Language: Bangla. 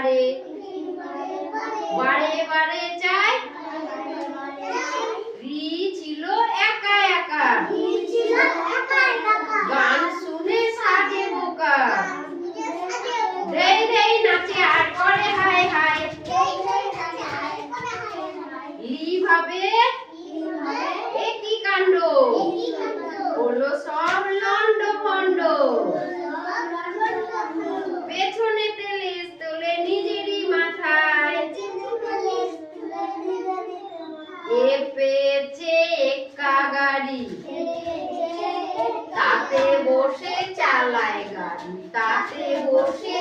বারে বারে বারে চাই রি ছিল একা একা গান শুনে সাজে বোকা রেই রেই নাচে আর করে হায় হায় লি ভাবে একই কাণ্ড হলো সব লন্ড ভন্ড পেছনে তেলেস তোলে নিজেরই মাথায় এ পেয়েছে একা গাড়ি তাতে বসে চালায় গাড়ি তাতে বসে